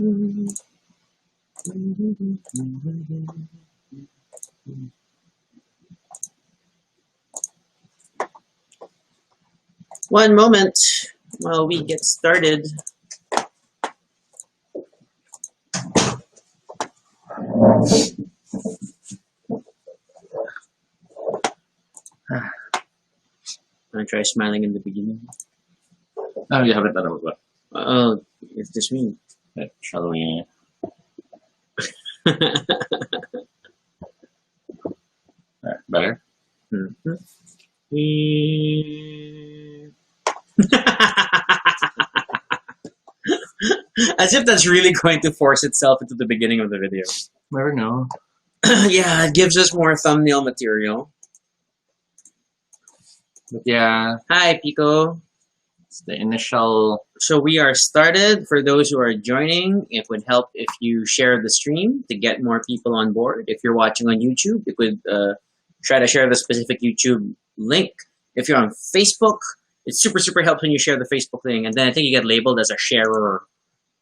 One moment while we get started. I'm gonna try smiling in the beginning. Oh, you haven't done it before. Oh, it's just me. Okay, shallowing. Alright, better. As if that's really going to force itself into the beginning of the video. Never know. Yeah, it gives us more thumbnail material. But yeah, Hi, Pico. it's the initial. So we are started. For those who are joining, it would help if you share the stream to get more people on board. If you're watching on YouTube, you could try to share the specific YouTube link. If you're on Facebook, it's super helps when you share the Facebook thing, and then I think you get labeled as a sharer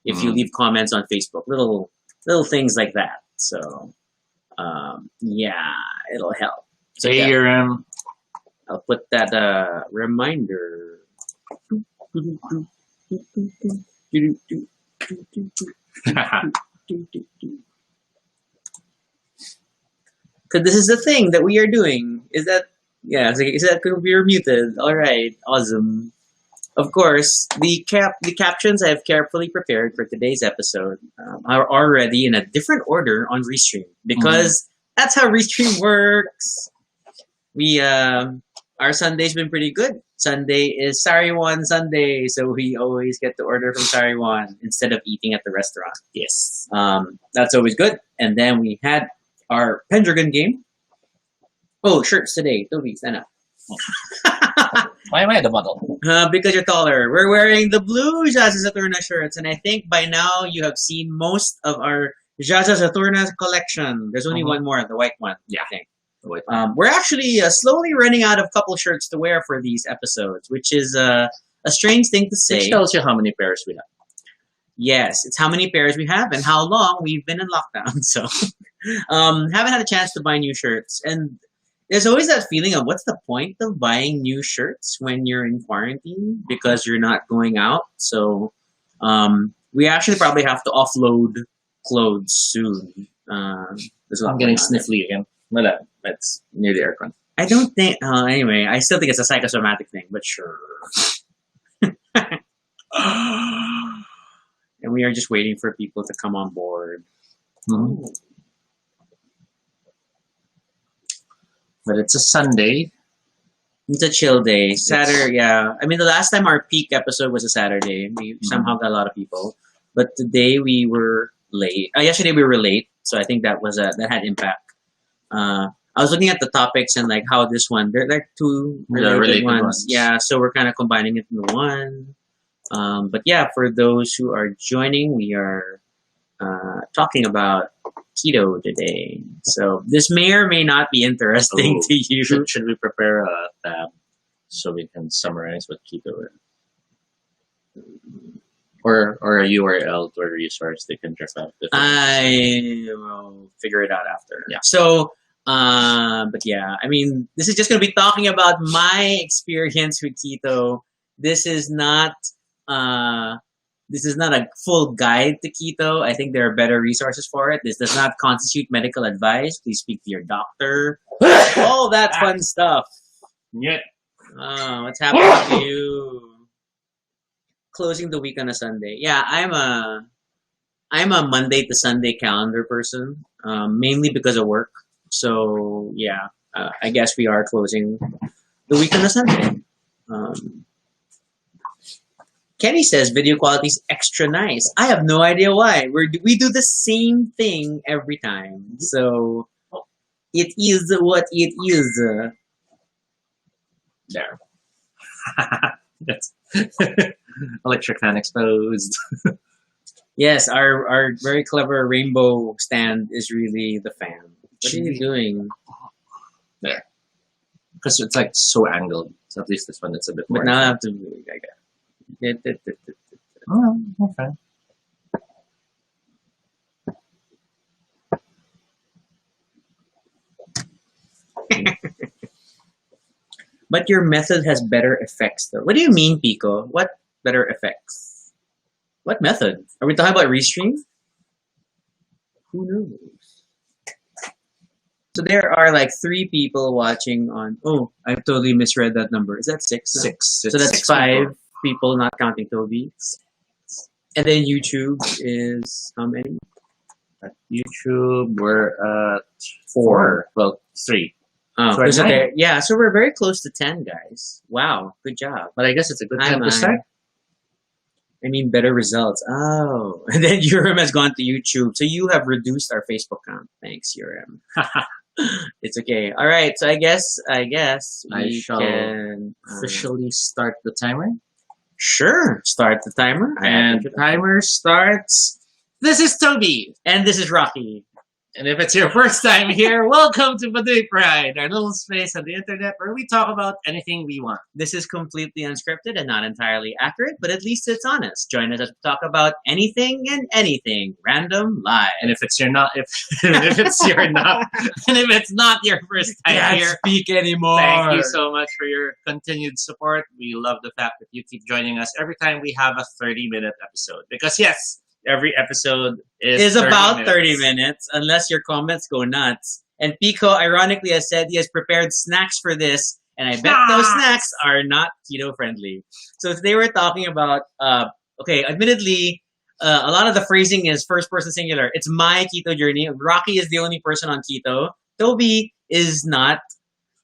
if you leave comments on Facebook. Little things like that. So yeah, it'll help. So Hey, yeah, I'll put that reminder. Because this is the thing that we are doing. Is that, yeah, is that we're muted. All right, awesome. Of course, the captions I have carefully prepared for today's episode are already in a different order on Restream because that's how Restream works. We our Sunday's been pretty good. Sunday is Sariwan Sunday, so we always get to order from Sariwan instead of eating at the restaurant. Yes, that's always good. And then we had our Pendragon game. Oh, shirts today. Toby, stand up. Why am I the model? Because you're taller. We're wearing the blue Jaza Saturna shirts, and I think by now you have seen most of our Jaza Saturna collection. There's only one more, the white one. Yeah, I think. We're actually slowly running out of couple shirts to wear for these episodes, which is a strange thing to say. Which tells you how many pairs we have. Yes, it's how many pairs we have and how long we've been in lockdown. So, haven't had a chance to buy new shirts. And there's always that feeling of what's the point of buying new shirts when you're in quarantine because you're not going out. So, we actually probably have to offload clothes soon. I'm getting sniffly again. Well, that's near the aircon. I don't think. Anyway, I still think it's a psychosomatic thing, but sure. And we are just waiting for people to come on board. But it's a Sunday. It's a chill day. Saturday, yeah. I mean, the last time our peak episode was a Saturday. We somehow got a lot of people. But today we were late. Yesterday we were late, so I think that was that had impact. I was looking at the topics and like how this one, they're like two related ones. Yeah, so we're kind of combining it into one. But yeah, for those who are joining, we are talking about keto today. So this may or may not be interesting to you. Should we prepare a tab so we can summarize what keto is? Or a URL to a resource they can check out? I will figure it out after. Yeah. So, but yeah, I mean, this is just going to be talking about my experience with keto. This is not a full guide to keto. I think there are better resources for it. This does not constitute medical advice. Please speak to your doctor. All that fun stuff. Yeah. Oh, what's happening to you? Closing the week on a Sunday. Yeah, I'm a Monday to Sunday calendar person, mainly because of work. So yeah, I guess we are closing the week on a Sunday. Kenny says video quality is extra nice. I have no idea why. We do the same thing every time. So it is what it is. There. Yes. Electric fan exposed. Yes, our very clever rainbow stand is really the fan. What are you doing? There. Because it's like so angled. So at least this one it's a bit more. But now I have to. Oh, okay. But your method has better effects, though. What do you mean, Pico? What better effects? What method? Are we talking about restream? Who knows? So there are like 3 people watching on. Oh, I've totally misread that number. Is that 6? now? 6. So It's that's 6 five people. people, not counting Toby. And then YouTube is how many? At YouTube, we're at 4. 4. Well, 3. Oh, So we're so 9. there, yeah. So we're very close to 10, guys. Wow, good job. But I guess it's a good Hi, time to Mai. start. I mean, better results. Oh, and then Urim has gone to YouTube. So you have reduced our Facebook count. Thanks, Urim. It's okay. All right. So I guess I we shall can officially start the timer. sure start the timer. And the timer starts. This is Toby. And this is Rocky. And if it's your first time here, welcome to Baduy Pride, our little space on the internet where we talk about anything we want. This is completely unscripted and not entirely accurate, but at least it's honest. Join us as we talk about anything and anything, random, live. And if it's if it's your not, and if it's not your first time here, speak anymore. thank you so much for your continued support. We love the fact that you keep joining us every time we have a 30-minute episode. Because yes, every episode is 30 about minutes. 30 minutes, unless your comments go nuts. And Pico, ironically, has said he has prepared snacks for this, and I bet those snacks are not keto friendly. So today we're talking about, okay, admittedly, a lot of the phrasing is first person singular. It's my keto journey. Rocky is the only person on keto. Toby is not.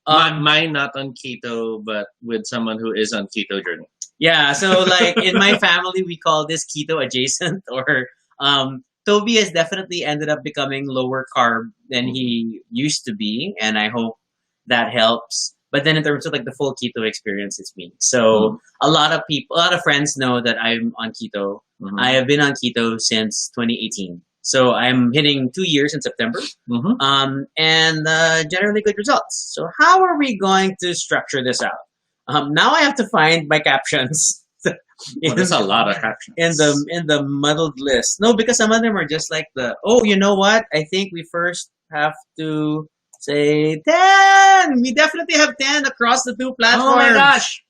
Mine not on keto, but with someone who is on keto journey. Yeah, so like in my family, we call this keto adjacent, or Toby has definitely ended up becoming lower carb than he used to be, and I hope that helps. But then in terms of like the full keto experience, it's me. So a lot of friends know that I'm on keto. Mhm. I have been on keto since 2018. So I'm hitting 2 years in September, Mhm. and generally good results. So how are we going to structure this out? Now I have to find my captions Well, there's a lot of captions. in the muddled list. No, because some of them are just like you know what? I think we first have to say 10. We definitely have 10 across the 2 platforms. Oh my gosh!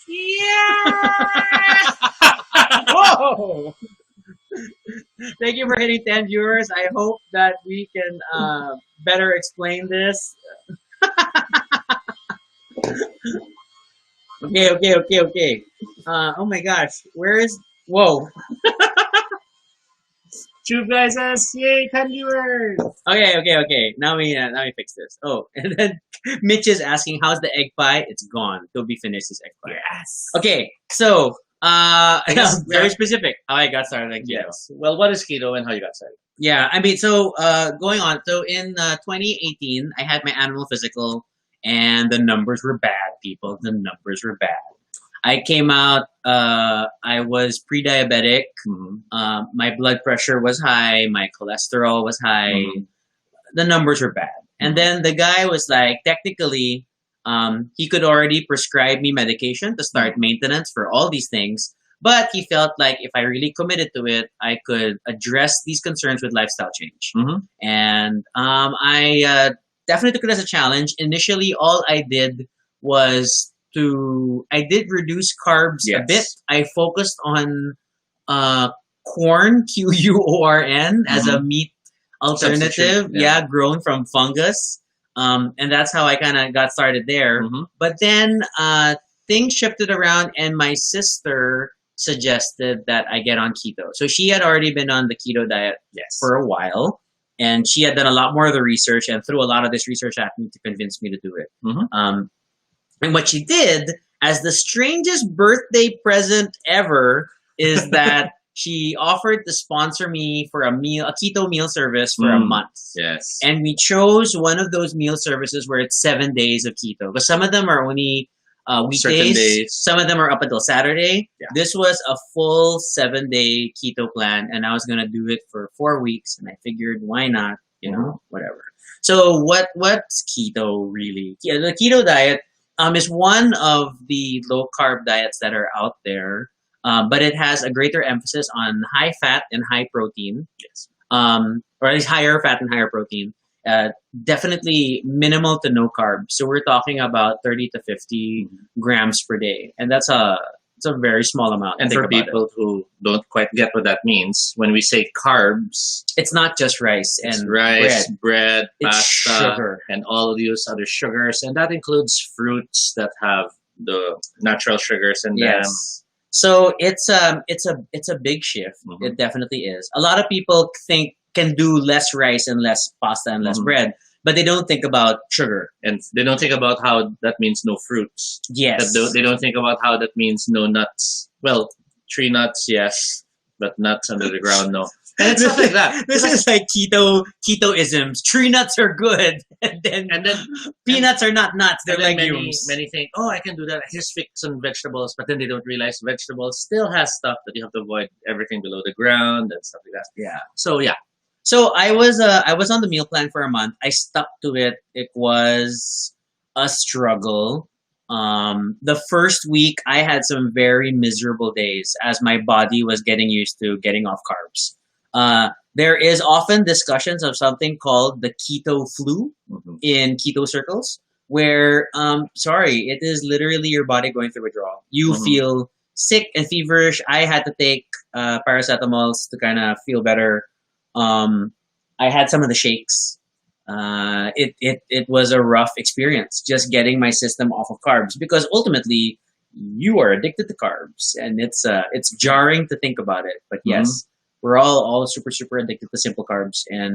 Yeah! Whoa! Thank you for hitting 10 viewers. I hope that we can better explain this. Okay. Oh my gosh, where is? Whoa. Tube guys, yay, 10 viewers! Okay. Now we fix this. Oh, and then Mitch is asking, "How's the egg pie?" It's gone. Toby finished his egg pie. Yes. Okay, so guess- very specific. How I got started on keto. Yes. Well, what is keto and how you got started? Yeah, I mean, so going on. So in 2018, I had my annual physical, and the numbers were bad, people. The numbers were bad. I came out, I was pre-diabetic. Mm-hmm. My blood pressure was high. My cholesterol was high. Mhm. The numbers were bad. And then the guy was like, technically, he could already prescribe me medication to start maintenance for all these things. But he felt like if I really committed to it, I could address these concerns with lifestyle change. Mhm. And I definitely took it as a challenge. Initially, all I did was I did reduce carbs a Yes. bit. I focused on corn, QUORN, as a meat alternative. Substitute, yeah. Yeah, grown from fungus. And that's how I kind of got started there. Mhm. But then things shifted around, and my sister suggested that I get on keto. So she had already been on the keto diet Yes. for a while, and she had done a lot more of the research and threw a lot of this research at me to convince me to do it. Mhm. And what she did, as the strangest birthday present ever, is that she offered to sponsor me for a keto meal service for a month. Yes. And we chose one of those meal services where it's 7 days of keto. But some of them are only Certain weekdays. days. Some of them are up until Saturday. Yeah. This was a full 7-day keto plan, and I was gonna do it for 4 weeks. And I figured, why not? Whatever. So what's keto really? Yeah, the keto diet is one of the low carb diets that are out there. But it has a greater emphasis on high fat and high protein. Yes. Or at least higher fat and higher protein. Uh, Definitely minimal to no carbs. So we're talking about 30 to 50 grams per day, and it's a very small amount. And Think for about it. people who don't quite get what that means, when we say carbs, It's not just rice it's and rice, bread. bread, It's pasta, sugar. and all of these other sugars, and that includes fruits that have the natural sugars in them. Yes. So it's a big shift. Mhm. It definitely is. A lot of people think can do less rice and less pasta and less Mhm. bread, but they don't think about sugar. And they don't think about how that means no fruits. Yes. They don't think about how that means no nuts. Well, tree nuts, yes, but nuts under the ground, no. And it's stuff like that. This is like keto-isms. Tree nuts are good, and then peanuts are not nuts. They're and then legumes. many think, oh, I can do that. I just fix on vegetables, but then they don't realize vegetables still has stuff that you have to avoid, everything below the ground and stuff like that. Yeah. So yeah, So I was on the meal plan for a month. I stuck to it. It was a struggle. The first week I had some very miserable days as my body was getting used to getting off carbs. There is often discussions of something called the keto flu Mhm. in keto circles, where sorry, it is literally your body going through withdrawal. You Mhm. feel sick and feverish. I had to take paracetamols to kind of feel better. I had some of the shakes. It was a rough experience just getting my system off of carbs because ultimately you are addicted to carbs and it's jarring to think about it. But yes, we're all super addicted to simple carbs and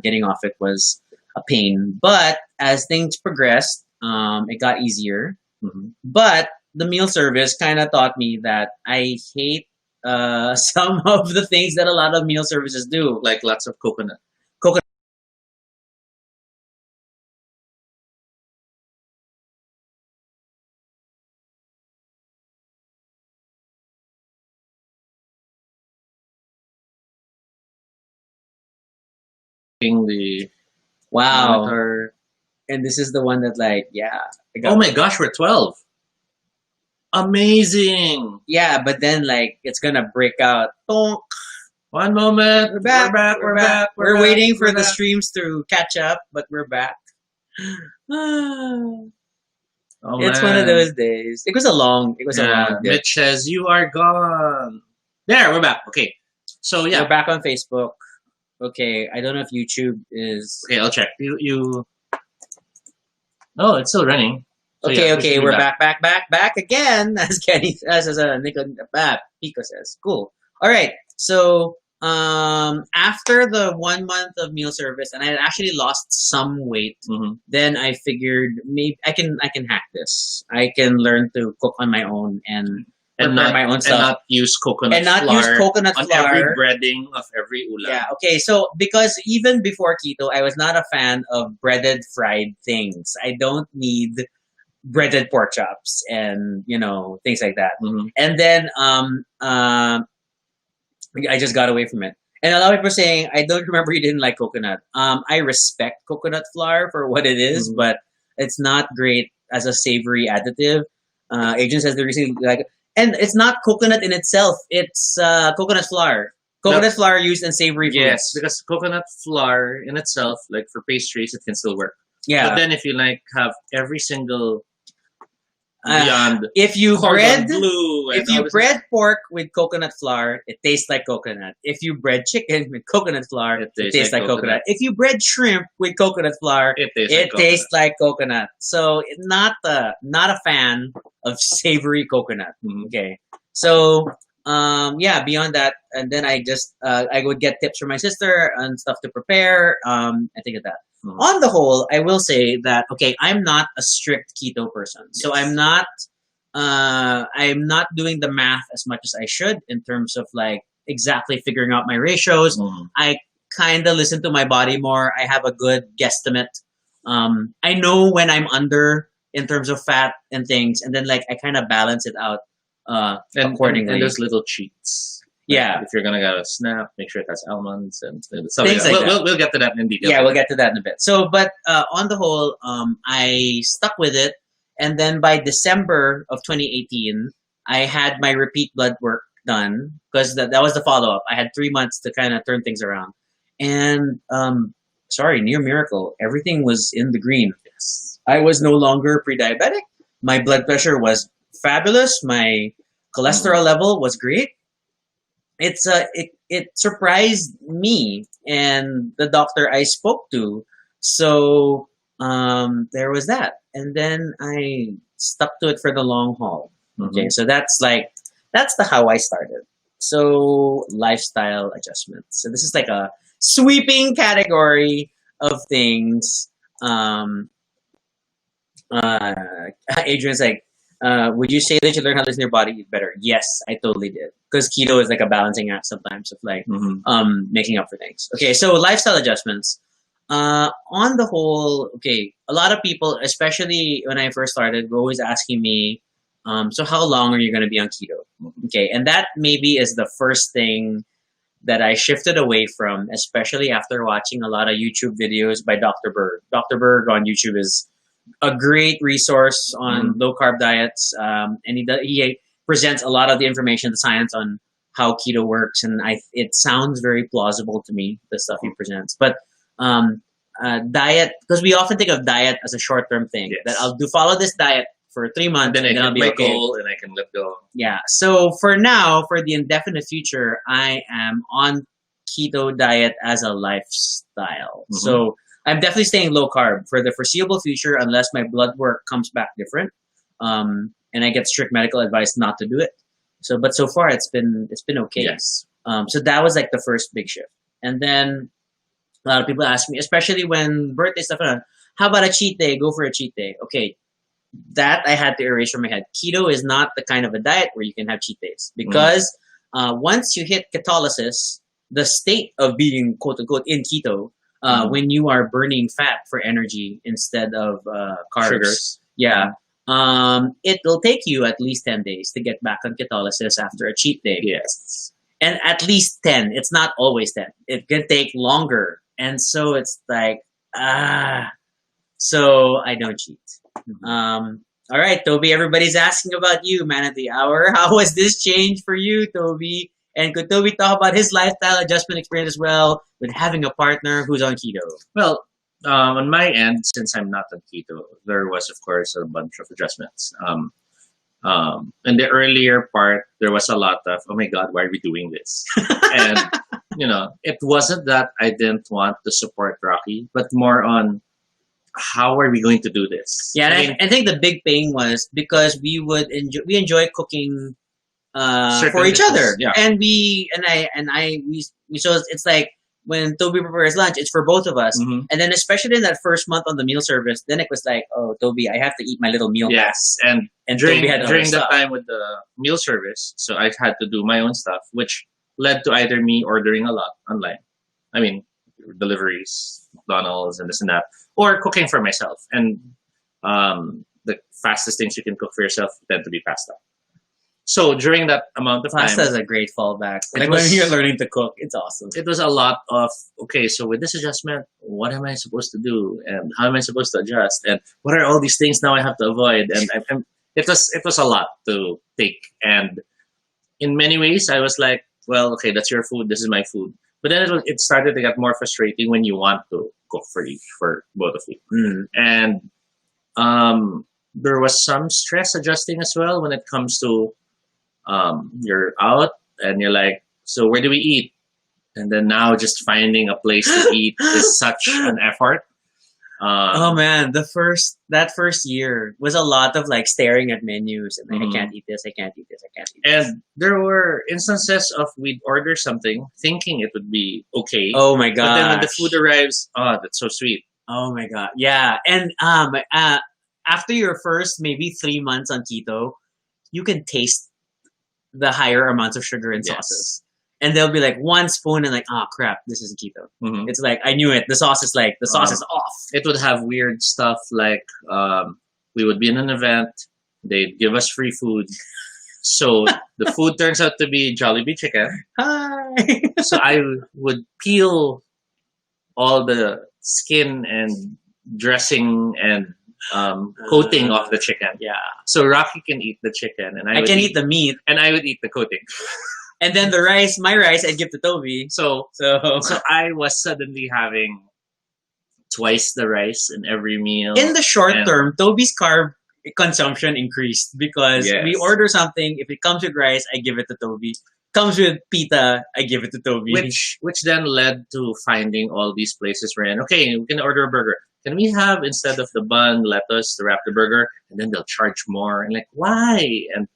getting off it was a pain. But as things progressed, it got easier. Mhm. But the meal service kind of taught me that I hate some of the things that a lot of meal services do. Like lots of coconut. The Wow. monitor. And this is the one that like, yeah. I Oh got my gosh, we're 12. Amazing. Yeah, but then like it's gonna break out. Tonk. One moment. We're back. We're back. We're back, waiting for we're the back. streams to catch up, but we're back. Oh, It's man. one of those days. It was a long dip. Mitch says you are gone. There, we're back. Okay. So yeah. We're back on Facebook. Okay, I don't know if YouTube is. Okay, I'll check. You. Oh, it's still running. So Okay, yeah, we okay, should be we're back again. As Kenny, as Pico says, cool. All right, so after the 1 month of meal service, and I had actually lost some weight, Mhm. then I figured maybe I can hack this. I can learn to cook on my own and prepare not, my own and stuff. not use coconut And not flour use coconut on flour. every breading of every ulam. Yeah, okay. So because even before keto, I was not a fan of breaded fried things. I don't need breaded pork chops and things like that. Mhm. And then I just got away from it. And a lot of people are saying, I don't remember you didn't like coconut. I respect coconut flour for what it is, Mhm. but it's not great as a savory additive. Agent says the reason and it's not coconut in itself. It's coconut flour. Coconut flour used in savory foods. Yes, because coconut flour in itself, like for pastries, it can still work. Yeah. But then if you like have every single beyond if you cordon bread bleu and if you all this bread pork with coconut flour, it tastes like coconut. If you bread chicken with coconut flour, it tastes like coconut. If you bread shrimp with coconut flour, it tastes like coconut. So not a fan of savory coconut. Mhm. Okay, so yeah. Beyond that, and then I just I would get tips from my sister and stuff to prepare. I think of that. Mhm. On the whole, I will say that okay, I'm not a strict keto person, so Yes. I'm not doing the math as much as I should in terms of like exactly figuring out my ratios. Mhm. I kind of listen to my body more. I have a good guesstimate. I know when I'm under in terms of fat and things, and then like I kind of balance it out accordingly. And there's little cheats. Yeah. If you're gonna get a snap, make sure it has almonds and stuff Things like that. We'll get to that in detail. Yeah, we'll get to that in a bit. So, but on the whole, I stuck with it, and then by December of 2018, I had my repeat blood work done because that was the follow up. I had 3 months to kind of turn things around, and sorry, near miracle. Everything was in the green. Yes. I was no longer pre-diabetic. My blood pressure was fabulous. My cholesterol level was great. It surprised me and the doctor I spoke to. So there was that, and then I stuck to it for the long haul. Okay, so that's the how I started. So lifestyle adjustments. So this is like a sweeping category of things. Um, uh, Adrian's like, would you say that you learn how to listen to your body eat better? Yes, I totally did. Because keto is like a balancing act sometimes of like making up for things. Okay, so lifestyle adjustments. On the whole, okay, a lot of people, especially when I first started, were always asking me, so how long are you going to be on keto? Okay, and that maybe is the first thing that I shifted away from, especially after watching a lot of YouTube videos by Dr. Berg. Dr. Berg on YouTube is a great resource on low carb diets, and he presents a lot of the information, the science on how keto works, and it sounds very plausible to me, the stuff he presents. But diet, because we often think of diet as a short term thing, that I'll follow this diet for 3 months, Then I and then I'll hit be my okay. goal and I can let go. Yeah. So for now, for the indefinite future, I am on keto diet as a lifestyle. So I'm definitely staying low carb for the foreseeable future, unless my blood work comes back different, and I get strict medical advice not to do it. So, but so far it's been okay. Yes. So that was like the first big shift, and then a lot of people ask me, especially when birthday stuff, how about a cheat day? Go for a cheat day. Okay, that I had to erase from my head. Keto is not the kind of a diet where you can have cheat days, because once you hit ketolysis, the state of being quote unquote in keto, when you are burning fat for energy instead of carbs, Sugars. yeah, it will take you at least 10 days to get back on ketolysis after a cheat day. Yes. And at least 10. It's not always 10. It can take longer. And so it's like, so I don't cheat. All right, Toby, everybody's asking about you, man of the hour. How was this change for you, Toby? And could Toby talk about his lifestyle adjustment experience as well with having a partner who's on keto? Well, on my end, since I'm not on keto, there was, of course, a bunch of adjustments. In the earlier part, there was a lot of, oh my God, why are we doing this? And, it wasn't that I didn't want to support Rocky, but more on how are we going to do this? Yeah, I think the big thing was because we enjoy cooking for each other, yeah. and we so it's like when Toby prepares lunch, it's for both of us, and then especially in that first month on the meal service, then it was like, oh, Toby, I have to eat my little meal. Yes, and during that time with the meal service, so I had to do my own stuff, which led to either me ordering a lot online. I mean, deliveries, McDonald's, and this and that, or cooking for myself. And the fastest things you can cook for yourself tend to be pasta. So during that amount of time, pasta is a great fallback. Like when you're learning to cook, it's awesome. It was a lot of, okay, so with this adjustment, what am I supposed to do, and how am I supposed to adjust, and what are all these things now I have to avoid? And it was a lot to take. And in many ways, I was like, well, okay, that's your food. This is my food. But then it started to get more frustrating when you want to cook for both of you. And there was some stress adjusting as well when it comes to you're out and you're like, so where do we eat? And then now just finding a place to eat is such an effort. Oh man, that first year was a lot of like staring at menus and like, I can't eat this, I can't eat this, I can't eat this. And there were instances of we'd order something thinking it would be okay. Oh my god! But then when the food arrives, that's so sweet. Oh my god, yeah. And after your first maybe 3 months on keto, you can taste the higher amounts of sugar and sauces. And they'll be like 1 spoon and like, oh crap, this isn't keto. It's like, I knew it. The sauce is off. It would have weird stuff like we would be in an event, they'd give us free food. So the food turns out to be Jollibee chicken. Hi. So I would peel all the skin and dressing and coating off the chicken. Yeah. So Rocky can eat the chicken and I can eat the meat. And I would eat the coating. And then my rice, I'd give to Toby. So I was suddenly having twice the rice in every meal. In the short And- term, Toby's carb consumption increased because Yes. we order something. If it comes with rice, I give it to Toby. Comes with pita, I give it to Toby. which then led to finding all these places where, okay, we can order a burger. Can we have, instead of the bun, lettuce to wrap the burger? And then they'll charge more. And like, why? And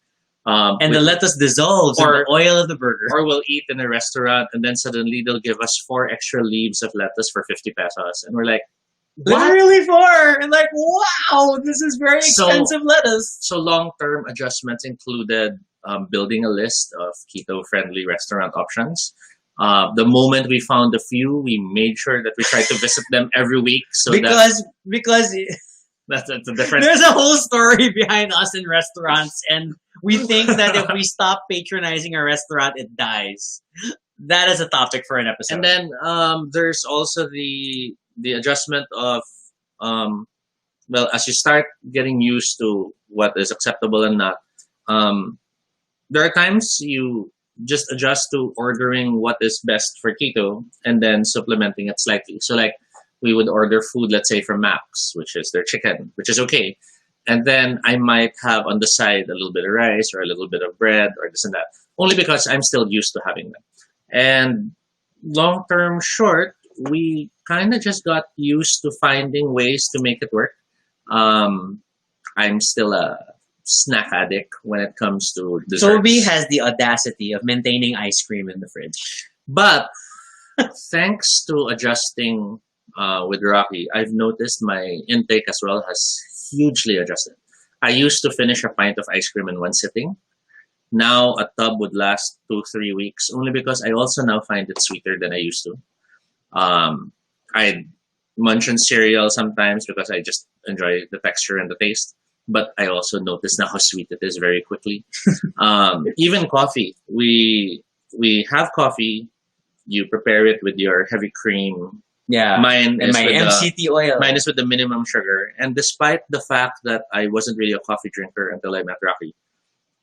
and the lettuce dissolves in or- the oil of the burger. or we'll eat in a restaurant and then suddenly they'll give us 4 extra leaves of lettuce for 50 pesos. And we're like, what? Literally 4! And like, wow, this is very So- expensive lettuce. So long-term adjustments included building a list of keto-friendly restaurant options. The moment we found a few, we made sure that we tried to visit them every week. So Because that's a different. there's a whole story behind us in restaurants, and we think that if we stop patronizing a restaurant, it dies. That is a topic for an episode. And then there's also the adjustment of well, as you start getting used to what is acceptable and not, there are times you just adjust to ordering what is best for keto and then supplementing it slightly. So like we would order food, let's say from Max, which is their chicken, which is okay. And then I might have on the side a little bit of rice or a little bit of bread or this and that, only because I'm still used to having them. And long term short, we kind of just got used to finding ways to make it work. I'm still a snack addict when it comes to desserts. Toby has the audacity of maintaining ice cream in the fridge. But thanks to adjusting with Rocky, I've noticed my intake as well has hugely adjusted. I used to finish a pint of ice cream in one sitting. Now a tub would last 2-3 weeks, only because I also now find it sweeter than I used to. I munch on cereal sometimes because I just enjoy the texture and the taste. But I also notice now how sweet it is very quickly. Even coffee. We have coffee. You prepare it with your heavy cream. Yeah. Mine And is my with MCT oil. mine is with the minimum sugar. And despite the fact that I wasn't really a coffee drinker until I met Rocky,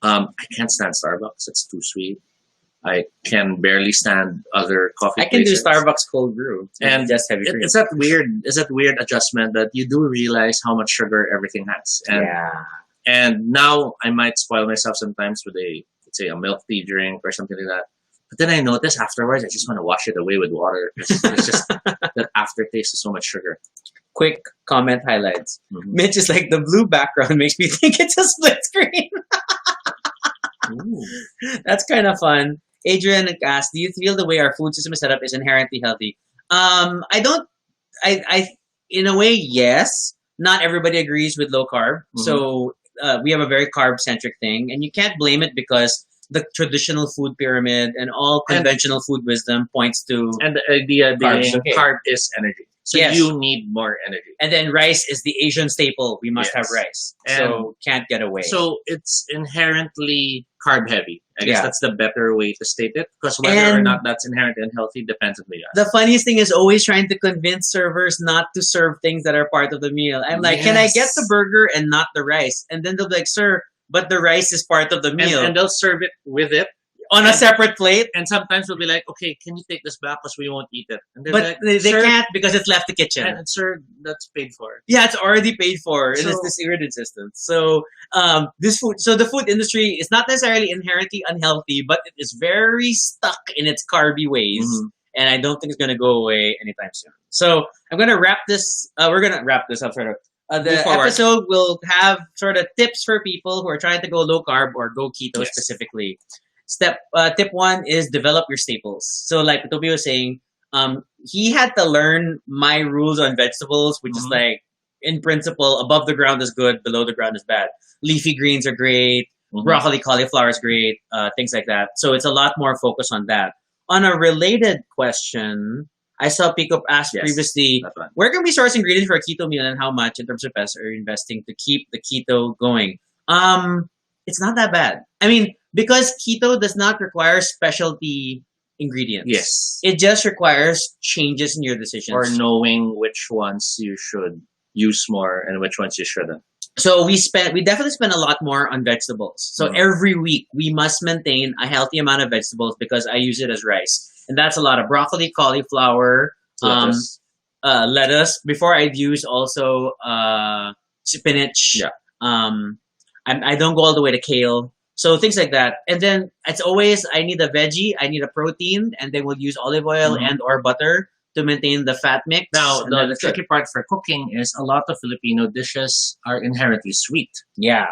I can't stand Starbucks. It's too sweet. I can barely stand other coffee I can places. do Starbucks cold brew. And just heavy cream. It's that weird adjustment that you do realize how much sugar everything has. And yeah. and now I might spoil myself sometimes with let's say a milk tea drink or something like that. But then I notice afterwards I just want to wash it away with water. It's just that aftertaste is so much sugar. Quick comment highlights. Mhm. Mitch is like, the blue background makes me think it's a split screen. Ooh. That's kind of fun. Adrian asked, do you feel the way our food system is set up is inherently healthy? I don't, I in a way, yes. Not everybody agrees with low carb. Mhm. So we have a very carb centric thing, and you can't blame it because the traditional food pyramid and all conventional food wisdom points to, And the idea Carbs, being okay. carb is energy. So Yes. you need more energy. and then rice is the Asian staple. We must Yes. have rice. And So can't get away. So it's inherently carb heavy. I guess Yeah. that's the better way to state it. Because whether or And- not that's inherently unhealthy depends on the guy. the funniest thing is always trying to convince servers not to serve things that are part of the meal. I'm like, can I get Yes. the burger and not the rice? And then they'll be like, sir, but the rice is part of the meal And they'll serve it with it. on a separate plate. And sometimes we'll be like, okay, can you take this back because we won't eat it? And they're But like, they "Sir," can't because it's left the kitchen. And sir, that's paid for. Yeah, it's already paid for, and So- it's this irritant system. So, the food industry is not necessarily inherently unhealthy, but it is very stuck in its carby ways, Mhm. and I don't think it's going to go away anytime soon. So, I'm going to wrap this. We're going to wrap this up sort of. The Move forward. episode will have sort of tips for people who are trying to go low carb or go keto Yes. specifically. Tip 1 is develop your staples. So, like Toby was saying, he had to learn my rules on vegetables, which is Mhm. like, in principle, above the ground is good, below the ground is bad. Leafy greens are great, Mhm. broccoli, cauliflower is great, things like that. So it's a lot more focus on that. On a related question, I saw Pico ask Yes. previously, That's one. where can we source ingredients for a keto meal and how much in terms of pests are you investing to keep the keto going? It's not that bad. I mean, because keto does not require specialty ingredients. Yes. It just requires changes in your decisions. Or knowing which ones you should use more and which ones you shouldn't. So we definitely spend a lot more on vegetables. So Mhm. every week we must maintain a healthy amount of vegetables because I use it as rice. And that's a lot of broccoli, cauliflower, Lettuce. lettuce. Before I'd use also spinach. Yeah. I don't go all the way to kale. So things like that. And then it's always I need a veggie, I need a protein, and then we'll use olive oil Mhm. and or butter to maintain the fat mix. Now, and the then it's good. tricky part for cooking is a lot of Filipino dishes are inherently sweet. Yeah.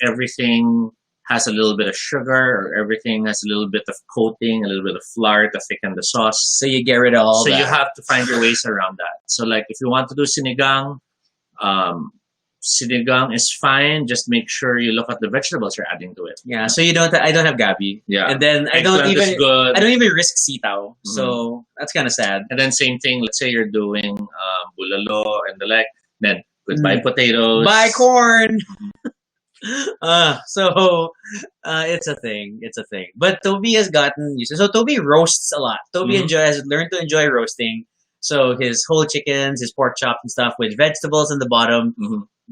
Everything has a little bit of sugar, or everything has a little bit of coating, a little bit of flour to thicken the sauce. So you get rid of all So that. you have to find your ways around that. So, like, if you want to do sinigang, sinigang is fine. Just make sure you look at the vegetables you're adding to it. Yeah. So you don't. I don't have gabi. Yeah. And then I Eggplant don't is even. good. I don't even risk sitaw. So that's kind of sad. And then same thing. Let's say you're doing bulalo and the like. Then goodbye potatoes. Buy corn. It's a thing. It's a thing. But Toby has gotten used to. So Toby roasts a lot. Toby has learned to enjoy roasting. So his whole chickens, his pork chops and stuff with vegetables in the bottom.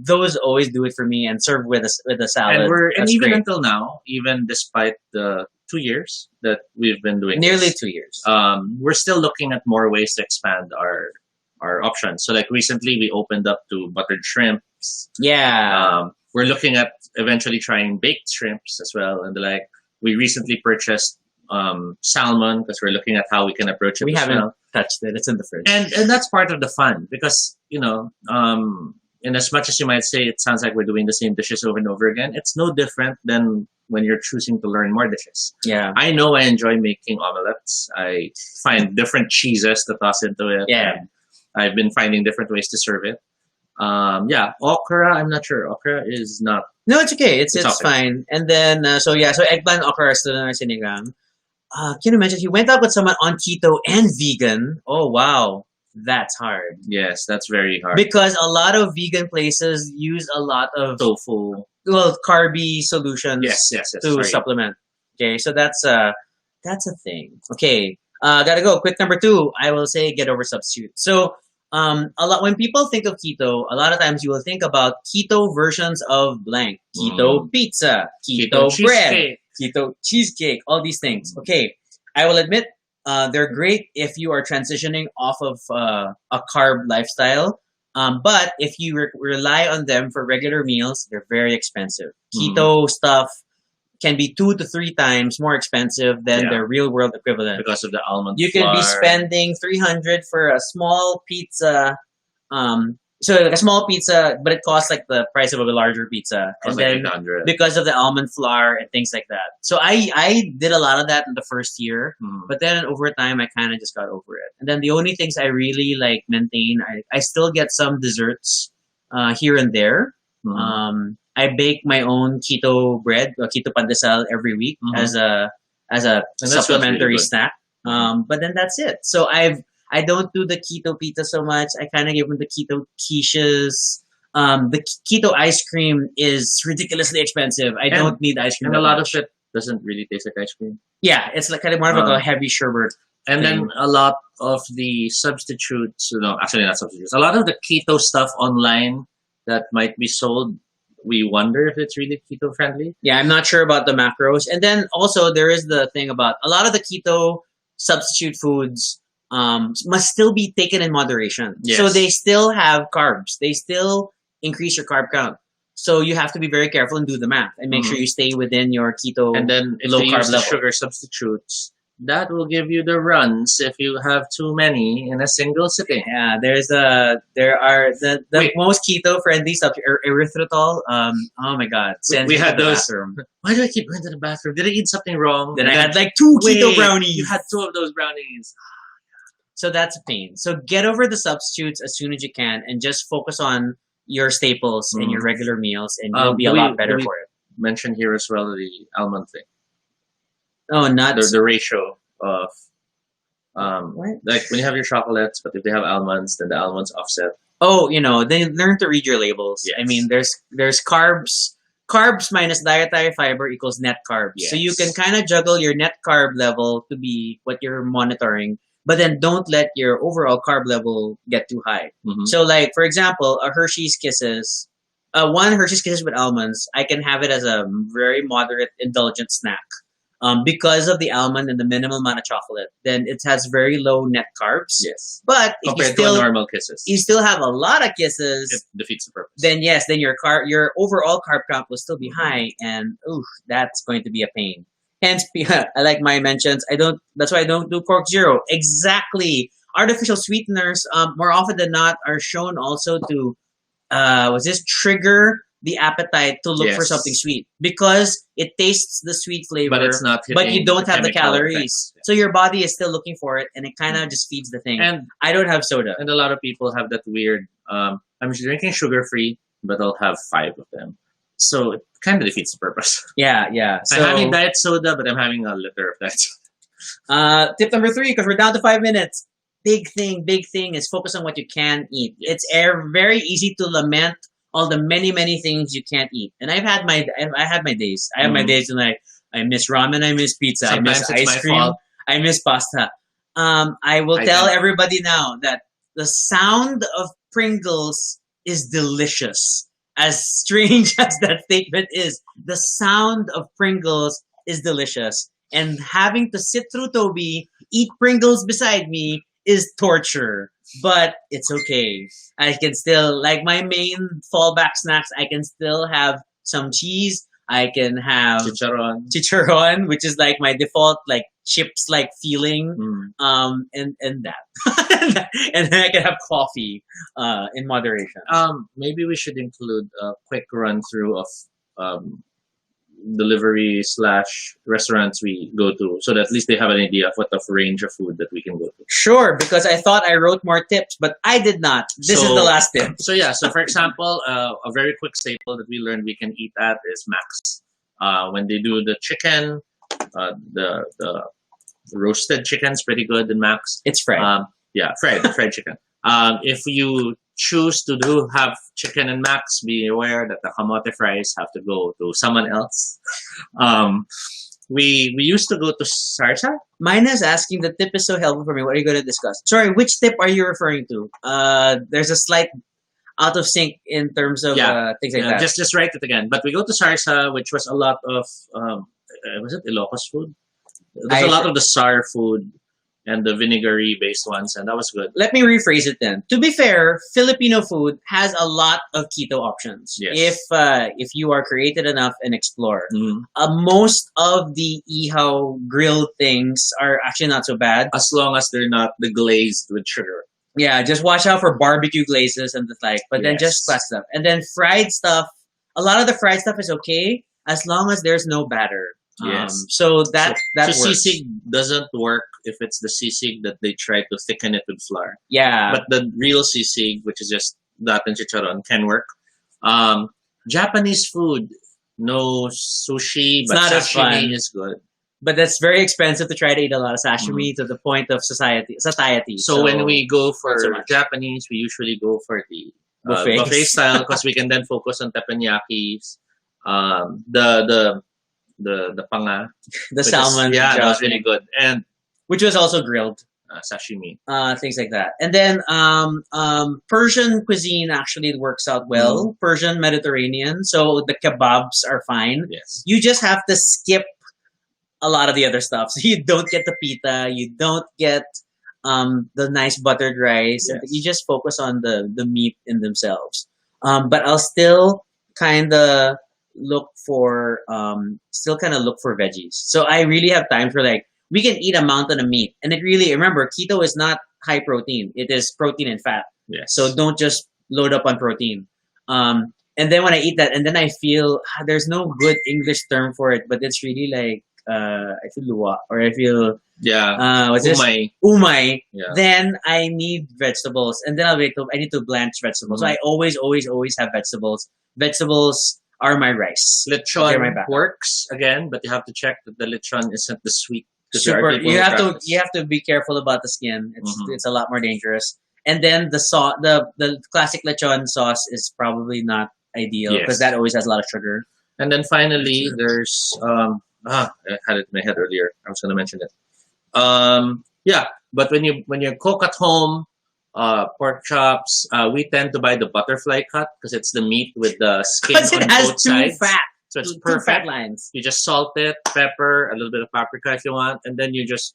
Those always do it for me, and serve with a salad. And even great. until now, even despite the 2 years that we've been doing Nearly this, 2 years. we're still looking at more ways to expand our options. So, like, recently we opened up to buttered shrimps. Yeah. We're looking at eventually trying baked shrimps as well, and like we recently purchased salmon because we're looking at how we can approach it. We as haven't well. touched it. It's in the fridge. And that's part of the fun because in as much as you might say it sounds like we're doing the same dishes over and over again, it's no different than when you're choosing to learn more dishes. Yeah. I know I enjoy making omelets. I find different cheeses to toss into it. Yeah. And I've been finding different ways to serve it. Okra, I'm not sure. Okra is not. No, it's okay. It's okay. fine. And then so eggplant, okra are still in our sinigang. Can you mention he went out with someone on keto and vegan? Oh wow, that's hard. Yes, that's very hard. Because a lot of vegan places use a lot of tofu, carby solutions. Yes. To supplement. Okay, so that's a thing. Okay, gotta go. Quick number 2. I will say get over substitute. So a lot when people think of keto, a lot of times you will think about keto versions of blank, keto pizza, keto bread, cheesecake. keto cheesecake, all these things. Okay, I will admit they're great if you are transitioning off of a carb lifestyle. But if you rely on them for regular meals, they're very expensive. Keto stuff can be 2 to 3 times more expensive than their real world equivalent. Because of the almond You flour. could be spending $300 for a small pizza. So like a small pizza, but it costs like the price of a larger pizza. Costs And like then 800. because of the almond flour and things like that. So I did a lot of that in the first year, but then over time I kind of just got over it. And then the only things I really like maintain, I still get some desserts here and there. I bake my own keto bread, keto pandesal every week as a supplementary really good. snack. But then that's it. So I don't do the keto pizza so much. I kind of give them the keto quiches. The keto ice cream is ridiculously expensive. I don't need ice cream. And a that lot much. of it doesn't really taste like ice cream. Yeah, it's like kind of more of like a heavy sherbet. And thing. then a lot of the substitutes, actually not substitutes, a lot of the keto stuff online that might be sold, we wonder if it's really keto friendly. Yeah, I'm not sure about the macros. And then also there is the thing about a lot of the keto substitute foods must still be taken in moderation. Yes. So they still have carbs. They still increase your carb count. So you have to be very careful and do the math and make sure you stay within your keto And then if low they carb use the level. sugar substitutes, that will give you the runs if you have too many in a single sitting. Yeah, there are the Wait. most keto friendly stuff, erythritol. Oh my god, sends We me had to the those. bathroom. Why do I keep going to the bathroom? Did I eat something wrong? Then I had like 2 keto Wait, brownies. You had 2 of those brownies. So that's a pain. So get over the substitutes as soon as you can and just focus on your staples and your regular meals and you'll be a lot better for it. Mention here as well the almond thing. Oh, nuts. The ratio of What? like when you have your chocolates, but if they have almonds, then the almonds offset. Oh, they learn to read your labels. Yes. I mean, there's carbs. Carbs minus dietary fiber equals net carbs. Yes. So you can kind of juggle your net carb level to be what you're monitoring, but then don't let your overall carb level get too high. So like, for example, a Hershey's Kisses, one Hershey's Kisses with almonds, I can have it as a very moderate indulgent snack. because of the almond and the minimal amount of chocolate, then it has very low net carbs. Yes. But if Compared to a normal kisses, you still have a lot of kisses, it defeats the purpose. then yes, then your overall carb count will still be high, and ooh, that's going to be a pain. Hence, I like my mentions. That's why I don't do Cork Zero. Exactly. Artificial sweeteners, more often than not, are shown also to was this trigger the appetite to look for Yes. something sweet because it tastes the sweet flavor, but it's not but you hitting don't have the chemical calories. effects. So your body is still looking for it, and it kind of just feeds the thing. And I don't have soda. a lot of people have that weird. I'm drinking sugar free, but I'll have 5 of them. So it kind of defeats the purpose. Yeah. So, I'm having diet soda, but I'm having a liter of that. tip number 3, because we're down to 5 minutes. Big thing is focus on what you can eat. Yes. It's very easy to lament all the many things you can't eat. And I had my days. I have my days when I miss ramen, I miss pizza, Sometimes I it's miss my ice cream, fault. I miss pasta. I will tell everybody now that the sound of Pringles is delicious. As strange as that statement is, the sound of Pringles is delicious. And having to sit through Toby, eat Pringles beside me is torture. But it's okay. I can still, like my main fallback snacks, I can still have some cheese. I can have chicharron, which is like my default, like chips like feeling, and that. And then I can have coffee in moderation. Maybe we should include a quick run through of delivery / restaurants we go to, so that at least they have an idea of what the range of food that we can go to. Sure, because I thought I wrote more tips, but I did not. This is the last tip. So for example, a very quick staple that we learned we can eat at is Max. When they do the chicken, the roasted chicken's pretty good in Max. It's fried. Fried chicken. If you choose to have chicken and Max, be aware that the kamote fries have to go to someone else. We used to go to Sarsa. Mine is asking, the tip is so helpful for me. What are you going to discuss? Sorry, which tip are you referring to? There's a slight out of sync in terms of things like that. Just write it again. But we go to Sarsa, which was a lot of was it Ilocos food? There's a lot of the sour food and the vinegary based ones, and that was good. Let me rephrase it then. To be fair, Filipino food has a lot of keto options. Yes. If you are creative enough and explore. Most of the ihaw grilled things are actually not so bad. As long as they're not the glazed with sugar. Yeah, just watch out for barbecue glazes and the like. But then just class stuff. And then fried stuff, a lot of the fried stuff is okay as long as there's no batter. Yes. So that works. sisig doesn't work if it's the sisig that they try to thicken it with flour. Yeah. But the real sisig, which is just that and chicharon, can work. Japanese food, no sushi, but not as fun. sashimi is good. But that's very expensive to try to eat a lot of sashimi to the point of satiety. So when we go for Japanese, we usually go for the buffet style because we can then focus on teppanyakis, the panga, the salmon, that was really good, and which was also grilled, sashimi, things like that. And then Persian cuisine actually works out well. Persian Mediterranean, so the kebabs are fine. Yes, you just have to skip a lot of the other stuff, so you don't get the pita, you don't get the nice buttered rice. Yes. You just focus on the meat in themselves. But I'll still kind of look for veggies. So I really have time for we can eat a mountain of meat, and it really, remember, keto is not high protein. It is protein and fat. Yes. So don't just load up on protein. And then when I eat that, and then I feel there's no good English term for it, but it's really like I feel luwa, or I feel what's umay. Umay. Yeah. Then I need vegetables, and then I need to blanch vegetables. So I always have vegetables. Vegetables are my rice. Lechon works again, but you have to check that the lechon isn't the sweet. Super. You have to be careful about the skin. It's a lot more dangerous. And then the classic lechon sauce is probably not ideal because that always has a lot of sugar. And then finally, there's I had it in my head earlier. I was going to mention it. But when you cook at home, pork chops, we tend to buy the butterfly cut because it's the meat with the skin on both sides. Fat. So it's Two fat perfect. lines. You just salt it, pepper, a little bit of paprika if you want, and then you just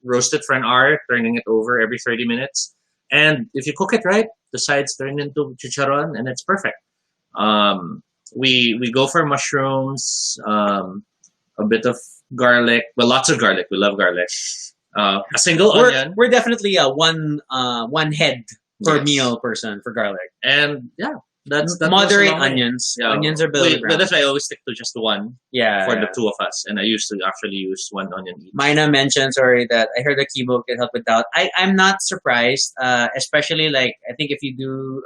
roast it for an hour, turning it over every 30 minutes. And if you cook it right, the sides turn into chicharron, and it's perfect. Um, we go for mushrooms, a bit of garlic, well, lots of garlic. We love garlic. A single onion, We're definitely a one head per Yes. meal person for garlic. and yeah, that goes a Moderate long way. onions. Yeah, Onions are below the ground. that's why I always stick to just one Yeah. for yeah. the two of us, and I used to actually use one onion each. Mina mentioned, sorry, that I heard the keyboard can help with doubt. I'm not surprised, especially like, I think if you do,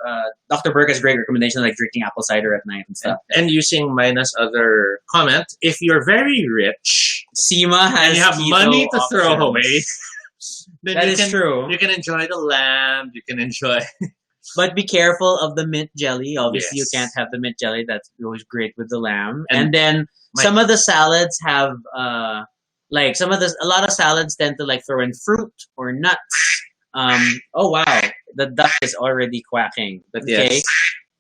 Dr. Burke has great recommendations like drinking apple cider at night and stuff. And using Mina's other comment, if you're very rich Seema has and you have keto money to throw options. away, then That you is can, true. You can enjoy the lamb. You can enjoy. But be careful of the mint jelly. Obviously, Yes. you can't have the mint jelly. That goes great with the lamb. And And then my- some of the salads have, like a lot of salads tend to like throw in fruit or nuts. Oh wow, the duck is already quacking. But okay, Yes.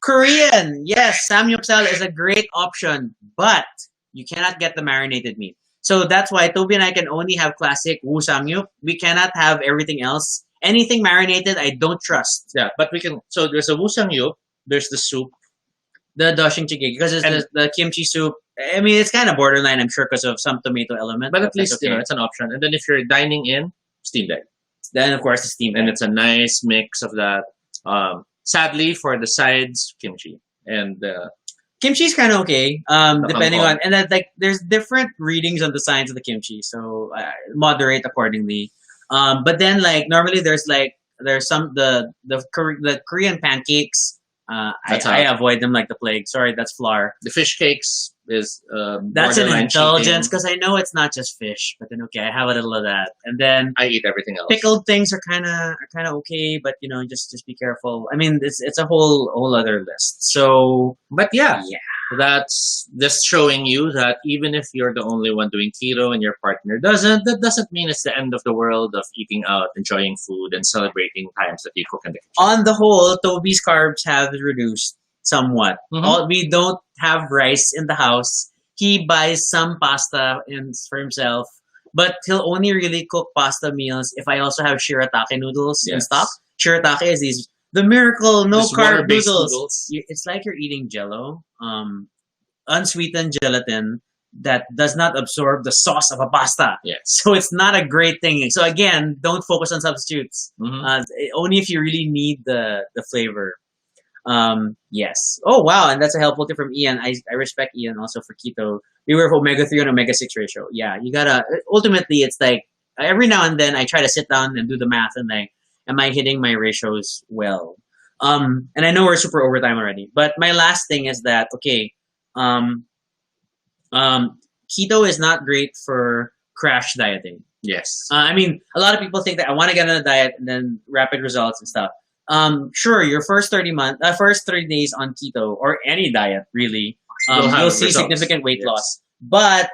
Korean, yes, samgyeopsal is a great option, but you cannot get the marinated meat. So that's why Toby and I can only have classic wu samgyup. We cannot have everything else. Anything marinated, I don't trust. Yeah, but we can. So there's a wusang yup. There's the soup. The doshing jjigae, because it's And- the kimchi soup. I mean, it's kind of borderline, I'm sure, because of some tomato element. But at that's least okay. it's an option. And then if you're dining in, steamed egg, Then of course the steam. and it's a nice mix of that. Sadly, for the sides, kimchi and Kimchi's kind of okay, depending kangkong. on, and then like there's different readings on the signs of the kimchi, so moderate accordingly. But then like normally there's some the Korean pancakes. That's I out. avoid them like the plague. Sorry, that's flour. the fish cakes is That's an borderline indulgence cheating. because I know it's not just fish. But then okay, I have a little of that, and then I eat everything else. pickled things are kind of okay, but just be careful. I mean, it's a whole other list. So But yeah, yeah. that's just showing you that even if you're the only one doing keto and your partner doesn't, that doesn't mean it's the end of the world of eating out, enjoying food, and celebrating times that you cook in the kitchen. On the whole, Toby's carbs have reduced somewhat. Mhm. We don't have rice in the house. He buys some pasta for himself, but he'll only really cook pasta meals if I also have shirataki noodles in Yes. stock. Shirataki is the miracle no These carb water-based noodles. It's like you're eating Jello, unsweetened gelatin that does not absorb the sauce of a pasta. Yes. So it's not a great thing. So again, don't focus on substitutes. Mhm. Only if you really need the flavor. Yes. Oh wow, and that's a helpful tip from Ian. I respect Ian also for keto. Beware of omega-3 and omega-6 ratio. Yeah, you gotta. Ultimately, it's like every now and then I try to sit down and do the math and like, am I hitting my ratios well? And I know we're super over time already, but my last thing is that okay, keto is not great for crash dieting. Yes. I mean, a lot of people think that I want to get on a diet and then rapid results and stuff. Sure, your first 30 days on keto or any diet really, You'll have you'll see results. significant weight Yes. loss. But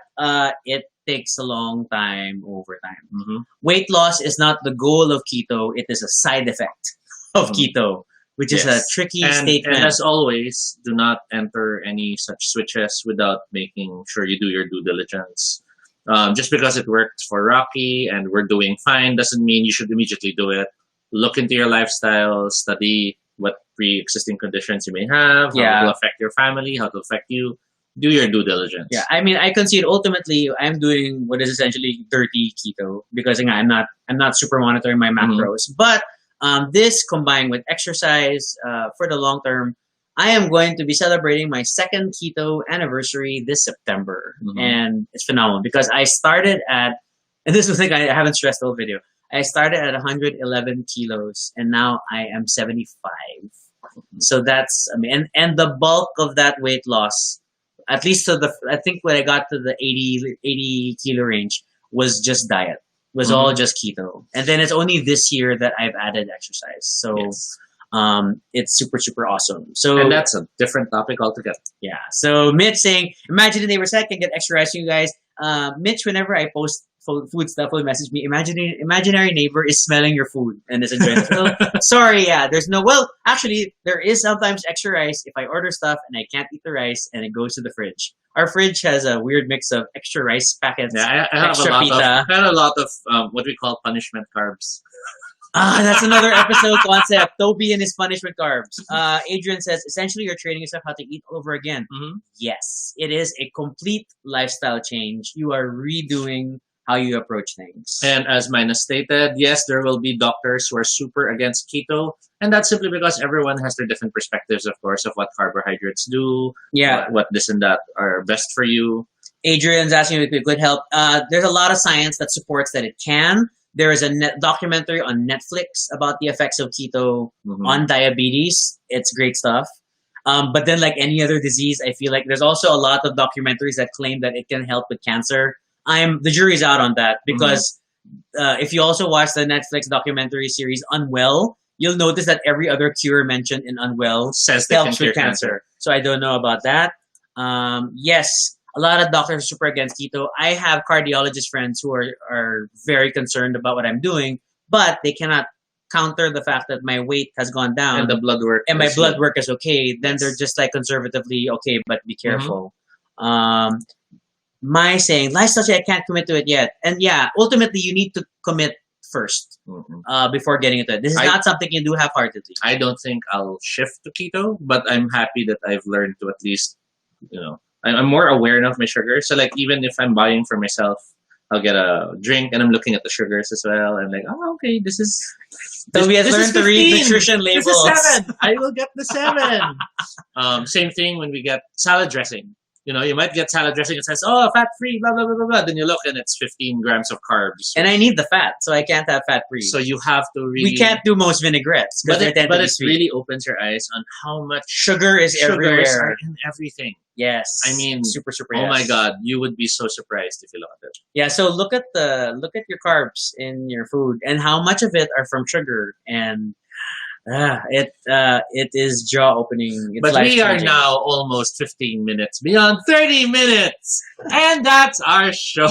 it takes a long time over time. Mhm. Weight loss is not the goal of keto; it is a side effect of Mhm. keto, which is a Yes. tricky And statement. as always, do not enter any such switches without making sure you do your due diligence. Just because it worked for Rocky and we're doing fine doesn't mean you should immediately do it. Look into your lifestyle, study what pre-existing conditions you may have, how Yeah. it will affect your family, how it will affect you. Do your due diligence. Yeah, I mean, I concede ultimately I'm doing what is essentially dirty keto because again, I'm not super monitoring my macros. But this combined with exercise for the long term, I am going to be celebrating my second keto anniversary this September, Mhm. and it's phenomenal because I started at, and this was like I haven't stressed the whole video. I started at 111 kilos, and now I am 75. So that's and the bulk of that weight loss, at least I think when I got to the 80 kilo range, was just diet. Was all just keto, and then it's only this year that I've added exercise. So Yes. it's super awesome. So And that's a different topic altogether. yeah. So Mitch saying, imagine the neighbor said can get extra rice from you guys. Mitch, whenever I post food stuff, will message me. Imaginary neighbor is smelling your food, and it's a joint. So, sorry, yeah. There's no. Well, actually, there is sometimes extra rice if I order stuff and I can't eat the rice, and it goes to the fridge. Our fridge has a weird mix of extra rice packets, Yeah, I have a extra lot pita. of I have a lot of what we call punishment carbs. That's another episode concept. Toby and his punishment carbs. Adrian says, essentially, you're training yourself how to eat all over again. Mhm. Yes, it is a complete lifestyle change. You are redoing how you approach things. And as Mina stated, yes, there will be doctors who are super against keto, and that's simply because everyone has their different perspectives, of course, of what carbohydrates do, Yeah, what this and that are best for you. Adrian's asking if it could help. There's a lot of science that supports that it can. There is a documentary on Netflix about the effects of keto on diabetes. It's great stuff. But then, like any other disease, I feel like there's also a lot of documentaries that claim that it can help with cancer. The jury's out on that because if you also watch the Netflix documentary series Unwell, you'll notice that every other cure mentioned in Unwell Says they helps can with cure cancer. So I don't know about that. Yes, a lot of doctors are super against keto. I have cardiologist friends who are very concerned about what I'm doing, but they cannot counter the fact that my weight has gone down And the blood work. and my is blood good. work is okay. Then Yes. they're just like conservatively okay, but be careful. My saying, lifestyle change, I can't commit to it yet. And yeah, ultimately you need to commit first before getting into it. This is not something you do half-heartedly. I don't think I'll shift to keto, but I'm happy that I've learned to at least, I'm more aware now of my sugar. So like even if I'm buying for myself, I'll get a drink and I'm looking at the sugars as well. I'm like, oh, okay, this is. So we have this learned is to read 15. nutrition labels. This is 7. I will get the 7. Same thing when we get salad dressing. You might get salad dressing. It says, "Oh, fat-free," blah blah blah blah blah. Then you look and it's 15 grams of carbs. And I need the fat, so I can't have fat-free. So you have to really. We can't do most vinaigrettes because But they tend to be it sweet. really opens your eyes on how much Sugar is sugars everywhere. are in everything. Yes. I mean, super Oh yes. my God, you would be so surprised if you look at it. Yeah, so look at your carbs in your food and how much of it are from sugar, and it is jaw opening. It's But we are life-changing. now almost 15 minutes beyond 30 minutes, and that's our show.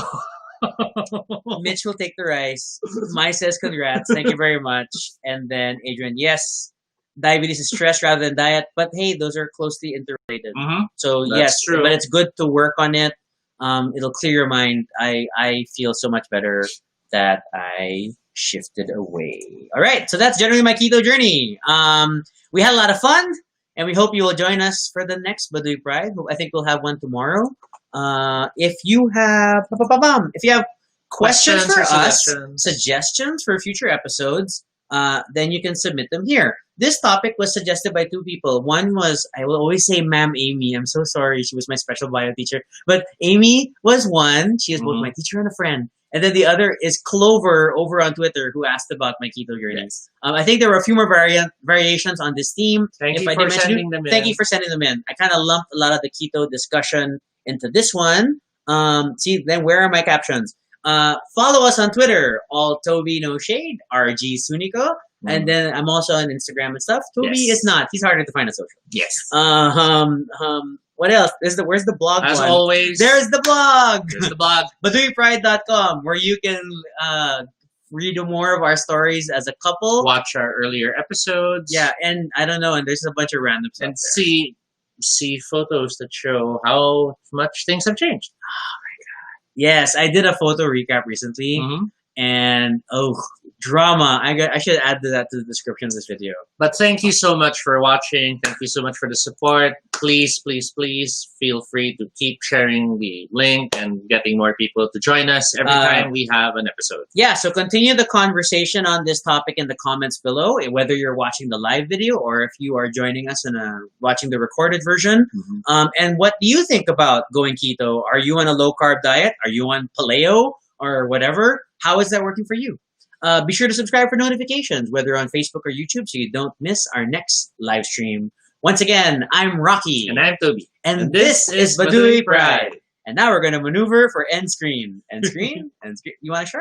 Mitch will take the rice. Mai says congrats, thank you very much. And then Adrian, yes, diabetes is stress rather than diet, but hey, those are closely interrelated. So That's yes, true. but it's good to work on it. It'll clear your mind. I feel so much better that I shifted away. All right, so that's generally my keto journey. We had a lot of fun, and we hope you will join us for the next Baduy Pride. I think we'll have one tomorrow. If you have questions for or us, suggestions for future episodes, then you can submit them here. This topic was suggested by 2 people. One was, I will always say Ma'am Amy. I'm so sorry. She was my special bio teacher. But Amy was one. She is both my teacher and a friend. And then the other is Clover over on Twitter, who asked about my keto journey. Yes. I think there were a few more variations on this theme. Thank you I for didn't mention sending them in. Thank you for sending them in. I kind of lumped a lot of the keto discussion into this one. See, then where are my captions? Follow us on Twitter, all Toby No Shade, RG Suniko. And then I'm also on Instagram and stuff. Toby Yes. is not. He's harder to find on social. Yes. What else? Where's the blog As one? always, There's the blog. there's the blog. BaduyPride.com, where you can read more of our stories as a couple. Watch our earlier episodes. Yeah, and I don't know, and there's a bunch of random stuff And there. see photos that show how much things have changed. Yes, I did a photo recap recently, and drama. I should add that to the description of this video. But thank you so much for watching. Thank you so much for the support. Please, please, please feel free to keep sharing the link and getting more people to join us every time we have an episode. Yeah, so continue the conversation on this topic in the comments below, whether you're watching the live video or if you are joining us and watching the recorded version. And what do you think about going keto? Are you on a low-carb diet? Are you on paleo or whatever? How is that working for you? Be sure to subscribe for notifications, whether on Facebook or YouTube, so you don't miss our next live stream. Once again, I'm Rocky. And I'm Toby. And this is Baduy Pride. And now we're going to maneuver for end screen. End screen? End screen. You want to start?